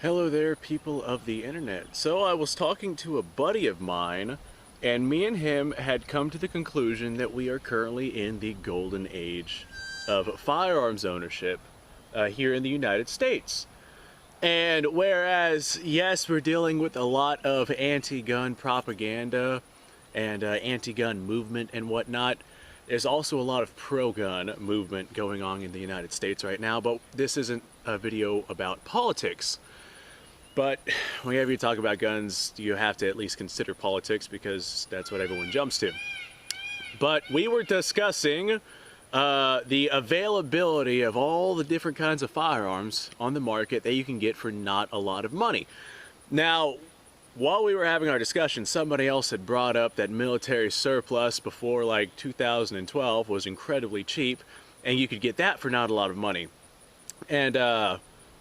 Hello there, people of the internet. So I was talking to a buddy of mine, and me and him had come to the conclusion that we are currently in the golden age of firearms ownership here in the United States. And whereas, yes, we're dealing with a lot of anti-gun propaganda and anti-gun movement and whatnot, there's also a lot of pro-gun movement going on in the United States right now, but this isn't a video about politics. But whenever you talk about guns, you have to at least consider politics because that's what everyone jumps to. But we were discussing the availability of all the different kinds of firearms on the market that you can get for not a lot of money. Now, while we were having our discussion, somebody else had brought up that military surplus before like 2012 was incredibly cheap, and you could get that for not a lot of money. And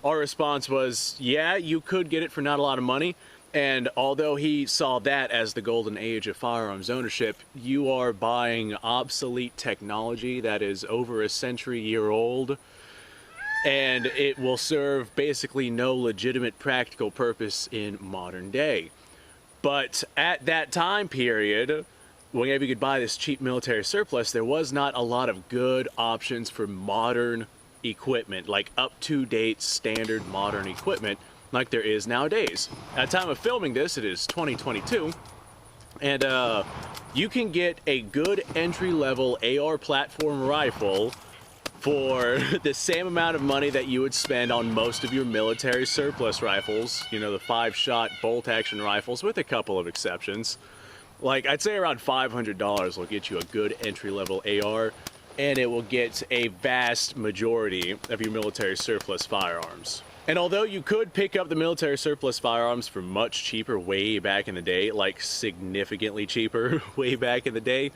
our response was, yeah, you could get it for not a lot of money. And although he saw that as the golden age of firearms ownership, you are buying obsolete technology that is over a century-year old, and it will serve basically no legitimate practical purpose in modern day. But at that time period, whenever you could buy this cheap military surplus, there was not a lot of good options for modern equipment, like up-to-date standard modern equipment like there is nowadays. At the time of filming this, it is 2022, and you can get a good entry-level AR platform rifle for the same amount of money that you would spend on most of your military surplus rifles, you know, the 5-shot bolt-action rifles, with a couple of exceptions. Like, I'd say around $500 will get you a good entry-level AR, and it will get a vast majority of your military surplus firearms. And although you could pick up the military surplus firearms for much cheaper way back in the day, like significantly cheaper way back in the day,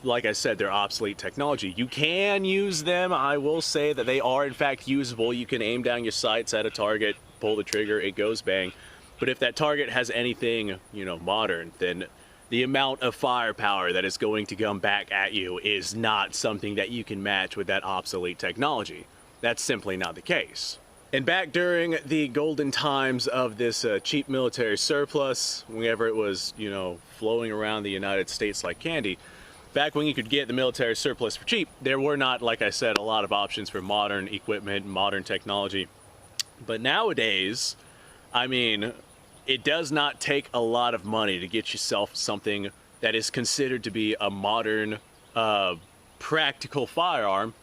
like I said, they're obsolete technology. You can use them. I will say that they are in fact usable. You can aim down your sights at a target, pull the trigger, it goes bang. But if that target has anything, you know, modern, then the amount of firepower that is going to come back at you is not something that you can match with that obsolete technology. That's simply not the case. And back during the golden times of this cheap military surplus, whenever it was, you know, flowing around the United States like candy, back when you could get the military surplus for cheap, there were not, like I said, a lot of options for modern equipment, modern technology. But nowadays, I mean, it does not take a lot of money to get yourself something that is considered to be a modern, practical firearm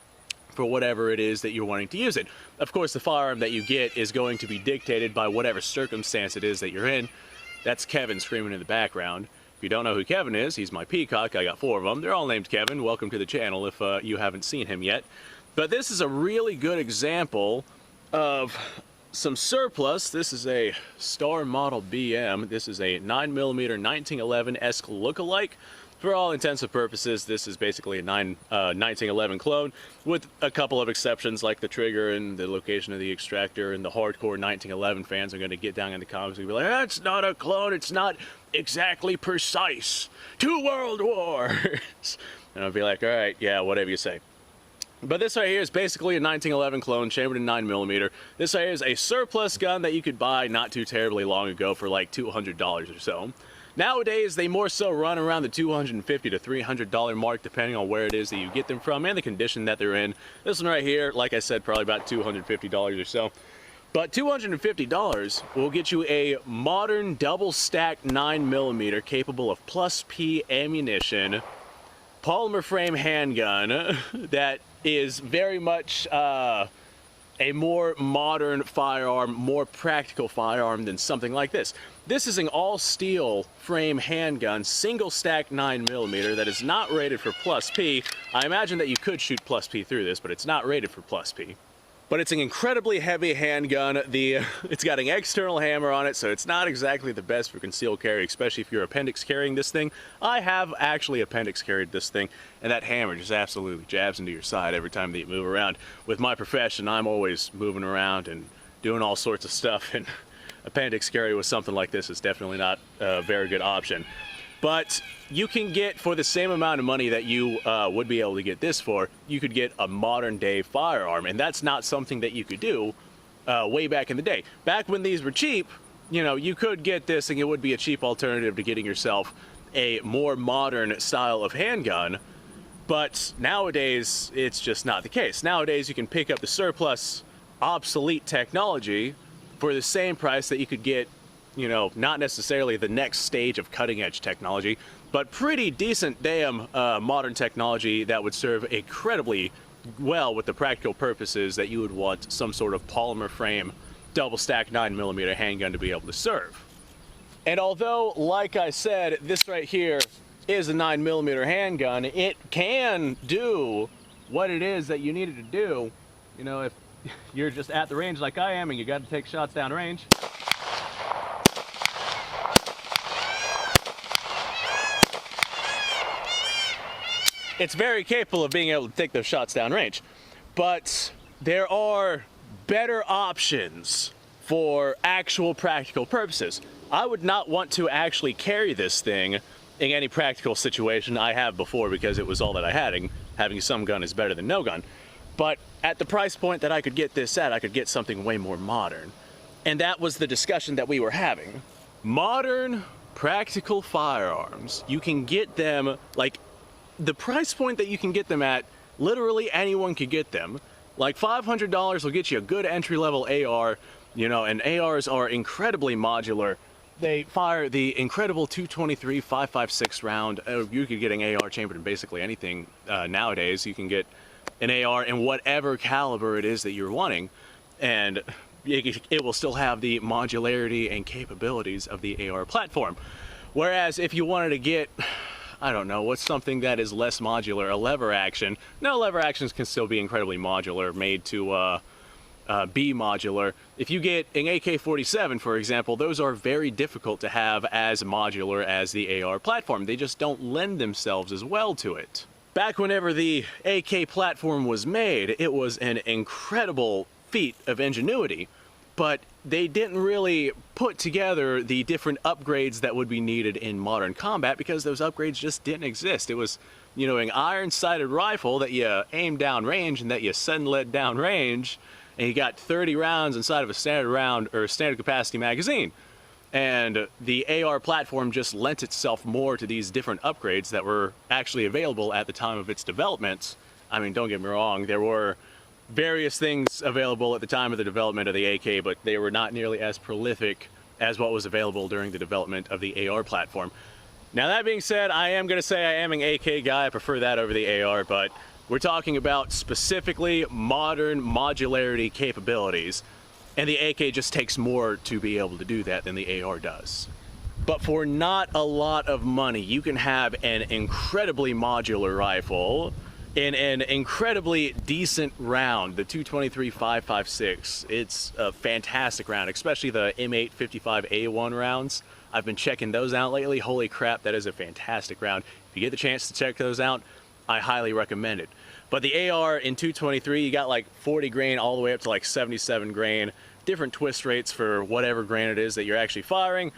for whatever it is that you're wanting to use it. Of course, the firearm that you get is going to be dictated by whatever circumstance it is that you're in. That's Kevin screaming in the background. If you don't know who Kevin is, he's my peacock. I got 4 of them. They're all named Kevin. Welcome to the channel if you haven't seen him yet. But this is a really good example of some surplus. This is a Star Model BM. This is a 9mm 1911-esque lookalike. For all intents and purposes, this is basically a 1911 clone, with a couple of exceptions like the trigger and the location of the extractor, and the hardcore 1911 fans are going to get down in the comments and be like, that's not a clone, it's not exactly precise. 2 world wars. And I'll be like, all right, yeah, whatever you say. But this right here is basically a 1911 clone, chambered in 9mm. This right here is a surplus gun that you could buy not too terribly long ago for like $200 or so. Nowadays, they more so run around the $250 to $300 mark, depending on where it is that you get them from and the condition that they're in. This one right here, like I said, probably about $250 or so. But $250 will get you a modern double-stacked 9mm capable of +P ammunition, polymer frame handgun that is very much a more modern firearm, more practical firearm than something like this. This is an all-steel frame handgun, single-stack 9mm that is not rated for +P. I imagine that you could shoot +P through this, but it's not rated for +P. But it's an incredibly heavy handgun. It's got an external hammer on it, so it's not exactly the best for concealed carry, especially if you're appendix carrying this thing. I have actually appendix carried this thing, and that hammer just absolutely jabs into your side every time that you move around. With my profession, I'm always moving around and doing all sorts of stuff, and appendix carry with something like this is definitely not a very good option. But you can get, for the same amount of money that you would be able to get this for, you could get a modern day firearm. And that's not something that you could do way back in the day. Back when these were cheap, you know, you could get this and it would be a cheap alternative to getting yourself a more modern style of handgun. But nowadays, it's just not the case. Nowadays, you can pick up the surplus, obsolete technology for the same price that you could get, you know, not necessarily the next stage of cutting edge technology, but pretty decent damn modern technology that would serve incredibly well with the practical purposes that you would want some sort of polymer frame double stack 9mm handgun to be able to serve. And although, like I said, this right here is a 9mm handgun, it can do what it is that you need it to do. You know, if you're just at the range like I am and you got to take shots down range, it's very capable of being able to take those shots down range. But there are better options for actual practical purposes. I would not want to actually carry this thing in any practical situation. I have before because it was all that I had, and having some gun is better than no gun. But at the price point that I could get this at, I could get something way more modern. And that was the discussion that we were having. Modern, practical firearms. You can get them, like, the price point that you can get them at, literally anyone could get them. Like $500 will get you a good entry-level AR, you know, and ARs are incredibly modular. They fire the incredible 223 5.56 round. You could get an AR chambered in basically anything nowadays. You can get an AR in whatever caliber it is that you're wanting, and it will still have the modularity and capabilities of the AR platform. Whereas if you wanted to get, I don't know, what's something that is less modular? A lever action. No, lever actions can still be incredibly modular, made to be modular. If you get an AK-47, for example, those are very difficult to have as modular as the AR platform. They just don't lend themselves as well to it. Back whenever the AK platform was made, it was an incredible feat of ingenuity, but they didn't really put together the different upgrades that would be needed in modern combat because those upgrades just didn't exist. It was, you know, an iron-sighted rifle that you aim down range and that you send lead down range, and you got 30 rounds inside of a standard round or standard capacity magazine. And the AR platform just lent itself more to these different upgrades that were actually available at the time of its development. I mean, don't get me wrong, there were various things available at the time of the development of the AK, but they were not nearly as prolific as what was available during the development of the AR platform. Now, that being said, I am going to say I am an AK guy. I prefer that over the AR, but we're talking about specifically modern modularity capabilities, and the AK just takes more to be able to do that than the AR does. But for not a lot of money, you can have an incredibly modular rifle in an incredibly decent round, the 223 5.56. It's a fantastic round, especially the M8 55A1 rounds. I've been checking those out lately. Holy crap, that is a fantastic round. If you get the chance to check those out, I highly recommend it. But the AR in 223, you got like 40 grain all the way up to like 77 grain, different twist rates for whatever grain it is that you're actually firing.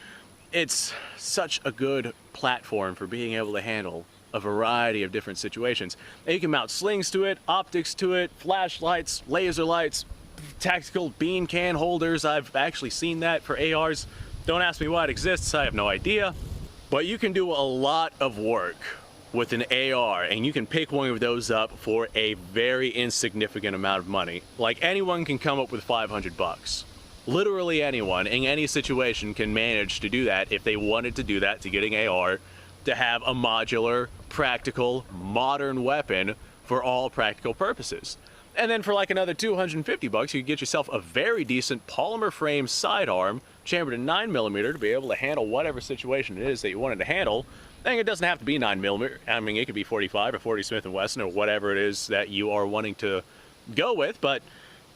It's such a good platform for being able to handle a variety of different situations. And you can mount slings to it, optics to it, flashlights, laser lights, tactical bean can holders. I've actually seen that for ARs. Don't ask me why it exists, I have no idea. But you can do a lot of work with an AR, and you can pick one of those up for a very insignificant amount of money. Like, anyone can come up with 500 bucks. Literally anyone in any situation can manage to do that if they wanted to do that, to get an AR, to have a modular, practical, modern weapon for all practical purposes. And then for like another 250 bucks, you could get yourself a very decent polymer frame sidearm chambered in 9mm to be able to handle whatever situation it is that you wanted to handle. And it doesn't have to be 9mm. I mean, it could be 45 or 40 Smith & Wesson or whatever it is that you are wanting to go with. But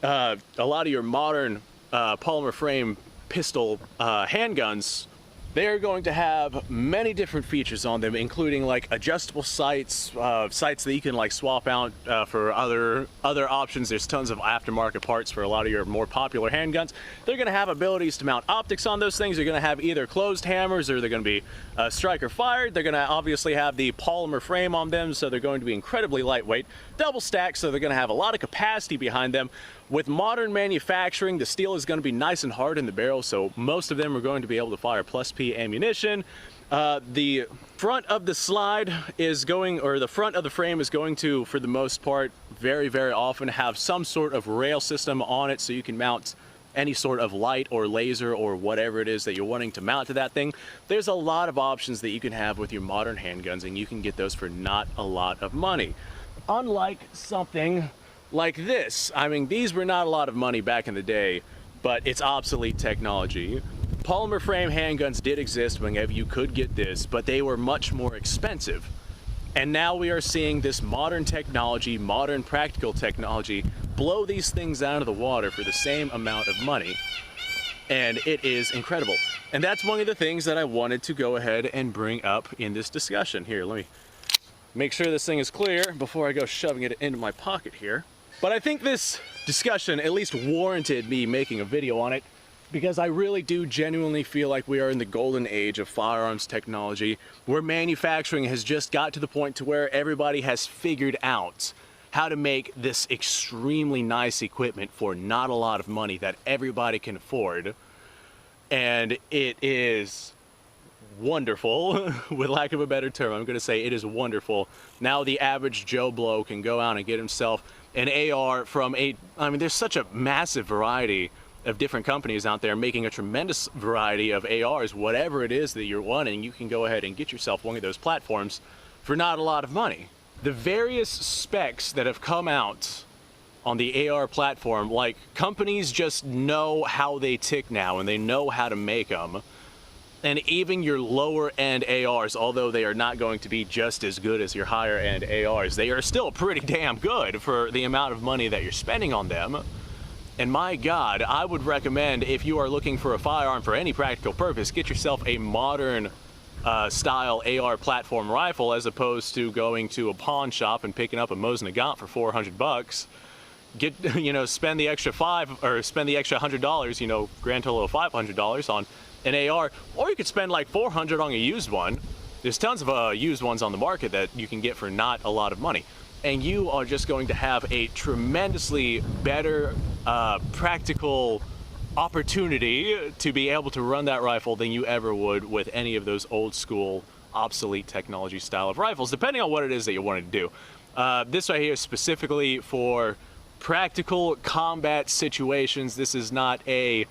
a lot of your modern polymer frame pistol handguns, they're going to have many different features on them, including like adjustable sights, sights that you can like swap out for other options. There's tons of aftermarket parts for a lot of your more popular handguns. They're going to have abilities to mount optics on those things. They're going to have either closed hammers or they're going to be striker fired. They're going to obviously have the polymer frame on them, so they're going to be incredibly lightweight. Double stacked, so they're going to have a lot of capacity behind them. With modern manufacturing, the steel is going to be nice and hard in the barrel, so most of them are going to be able to fire plus P ammunition. The front of the slide is going, or the front of the frame is going to, for the most part, very, very often have some sort of rail system on it, so you can mount any sort of light or laser or whatever it is that you're wanting to mount to that thing. There's a lot of options that you can have with your modern handguns, and you can get those for not a lot of money. Unlike something like this. I mean, these were not a lot of money back in the day, but it's obsolete technology. Polymer frame handguns did exist whenever you could get this, but they were much more expensive. And now we are seeing this modern technology, modern practical technology, blow these things out of the water for the same amount of money. And it is incredible. And that's one of the things that I wanted to go ahead and bring up in this discussion. Here, let me make sure this thing is clear before I go shoving it into my pocket here. But I think this discussion at least warranted me making a video on it, because I really do genuinely feel like we are in the golden age of firearms technology, where manufacturing has just got to the point to where everybody has figured out how to make this extremely nice equipment for not a lot of money that everybody can afford. And it is wonderful, with lack of a better term. I'm going to say it is wonderful. Now the average Joe Blow can go out and get himself an AR from I mean, there's such a massive variety of different companies out there making a tremendous variety of ARs. Whatever it is that you're wanting, you can go ahead and get yourself one of those platforms for not a lot of money. The various specs that have come out on the AR platform, like, companies just know how they tick now, and they know how to make them. And even your lower end ARs, although they are not going to be just as good as your higher end ARs, they are still pretty damn good for the amount of money that you're spending on them. And my God, I would recommend, if you are looking for a firearm for any practical purpose, get yourself a modern style AR platform rifle, as opposed to going to a pawn shop and picking up a Mosin Nagant for 400 bucks. Get, you know, spend the extra $100, you know, grand total of $500 on an AR, or you could spend like $400 on a used one. There's tons of used ones on the market that you can get for not a lot of money, and you are just going to have a tremendously better practical opportunity to be able to run that rifle than you ever would with any of those old school obsolete technology style of rifles, depending on what it is that you wanted to do. This right here is specifically for practical combat situations. This is not a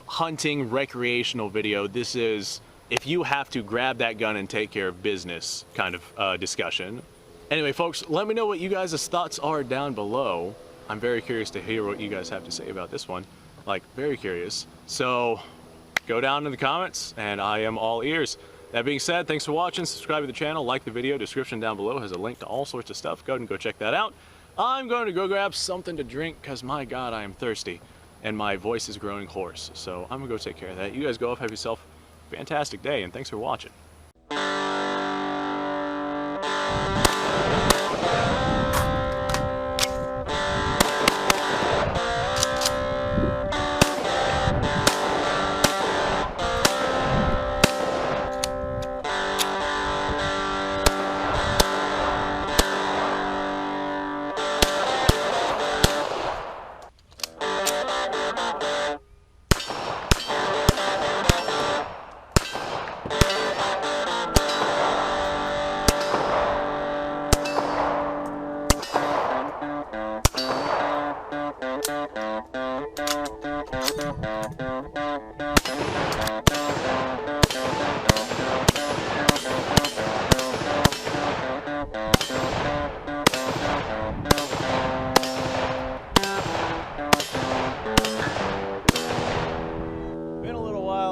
hunting recreational video. This is if you have to grab that gun and take care of business kind of discussion. Anyway, folks, let me know what you guys' thoughts are down below. I'm very curious to hear what you guys have to say about this one. Like, very curious. So go down in the comments and I am all ears. That being said, thanks for watching. Subscribe to the channel, like the video. Description down below has a link to all sorts of stuff. Go ahead and go check that out. I'm going to go grab something to drink because, my God, I am thirsty and my voice is growing hoarse. So I'm gonna go take care of that. You guys go off, have yourself a fantastic day, and thanks for watching.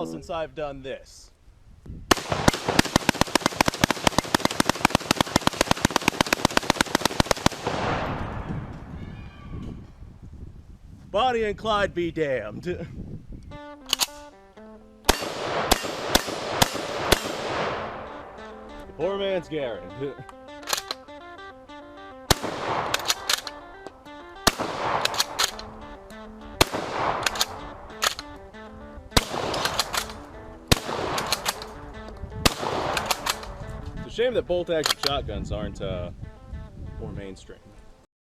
Since I've done this. Bonnie and Clyde be damned. The poor man's Garen. Shame that bolt-action shotguns aren't more mainstream.